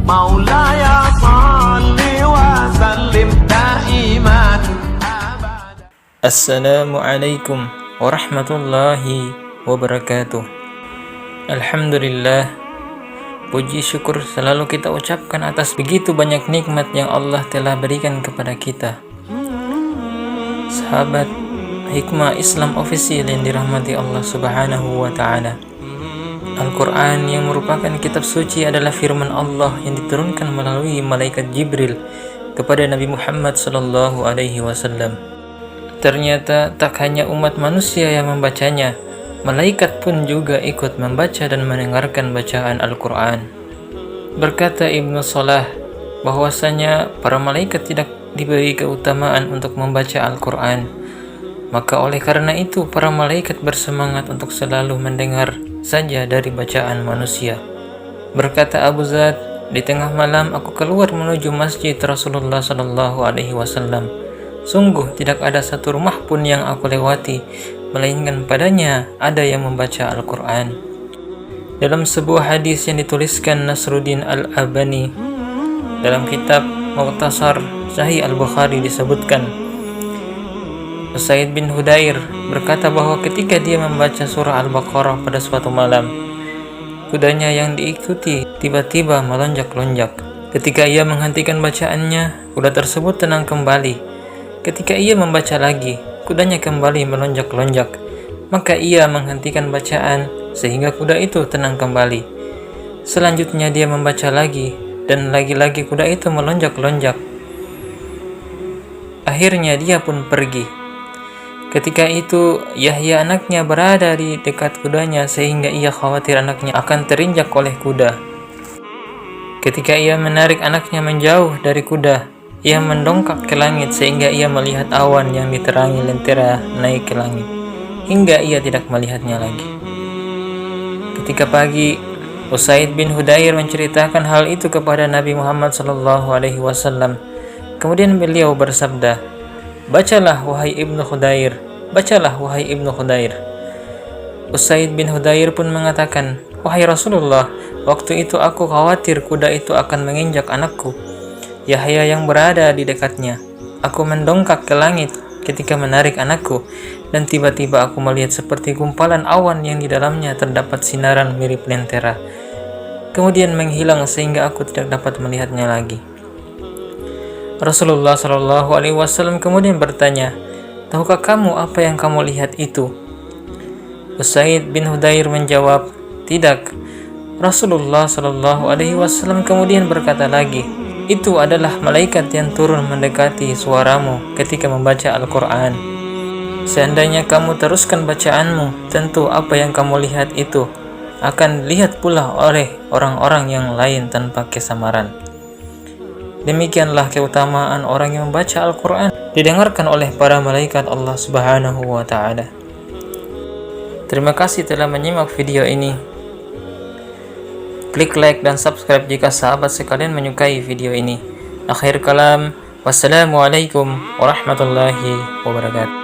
مولاي صل وسلم دائما أبدا. Assalamualaikum warahmatullahi wabarakatuh. Alhamdulillah, puji syukur selalu kita ucapkan atas begitu banyak nikmat yang Allah telah berikan kepada kita. Sahabat Hikmah Islam Official yang dirahmati Allah Subhanahu wa Ta'ala, Al-Quran yang merupakan kitab suci adalah firman Allah yang diturunkan melalui malaikat Jibril kepada Nabi Muhammad SAW. Ternyata tak hanya umat manusia yang membacanya, malaikat pun juga ikut membaca dan mendengarkan bacaan Al-Quran. Berkata Ibnu Salah bahwasanya para malaikat tidak diberi keutamaan untuk membaca Al-Quran, maka oleh karena itu para malaikat bersemangat untuk selalu mendengar saja dari bacaan manusia. Berkata Abu Zar, di tengah malam aku keluar menuju masjid Rasulullah SAW. Sungguh tidak ada satu rumah pun yang aku lewati melainkan padanya ada yang membaca Al-Quran. Dalam sebuah hadis yang dituliskan Nasruddin Al-Albani dalam kitab Mukhtasar Sahih Al-Bukhari disebutkan, Usaid bin Hudair berkata bahwa ketika dia membaca surah Al-Baqarah pada suatu malam, kudanya yang diikuti tiba-tiba melonjak-lonjak. Ketika ia menghentikan bacaannya, kuda tersebut tenang kembali. Ketika ia membaca lagi, kudanya kembali melonjak-lonjak. Maka ia menghentikan bacaan sehingga kuda itu tenang kembali. Selanjutnya dia membaca lagi, dan lagi-lagi kuda itu melonjak-lonjak. Akhirnya dia pun pergi. Ketika itu Yahya anaknya berada di dekat kudanya sehingga ia khawatir anaknya akan terinjak oleh kuda. Ketika ia menarik anaknya menjauh dari kuda, ia mendongkak ke langit sehingga ia melihat awan yang diterangi lentera naik ke langit, hingga ia tidak melihatnya lagi. Ketika pagi, Usaid bin Hudair menceritakan hal itu kepada Nabi Muhammad SAW. Kemudian beliau bersabda, "Bacalah wahai Ibnu Hudair, bacalah wahai Ibnu Hudair." Usaid bin Hudair pun mengatakan, "Wahai Rasulullah, waktu itu aku khawatir kuda itu akan menginjak anakku, Yahya yang berada di dekatnya. Aku mendongkak ke langit ketika menarik anakku, dan tiba-tiba aku melihat seperti gumpalan awan yang di dalamnya terdapat sinaran mirip lentera. Kemudian menghilang sehingga aku tidak dapat melihatnya lagi." Rasulullah SAW kemudian bertanya, "Tahukah kamu apa yang kamu lihat itu?" Usaid bin Hudair menjawab, "Tidak." Rasulullah SAW kemudian berkata lagi, "Itu adalah malaikat yang turun mendekati suaramu ketika membaca Al-Quran. Seandainya kamu teruskan bacaanmu, tentu apa yang kamu lihat itu akan dilihat pula oleh orang-orang yang lain tanpa kesamaran." Demikianlah keutamaan orang yang membaca Al-Quran, didengarkan oleh para malaikat Allah Subhanahu wa Ta'ala. Terima kasih telah menyimak video ini. Klik like dan subscribe jika sahabat sekalian menyukai video ini. Akhir kalam, wassalamualaikum warahmatullahi wabarakatuh.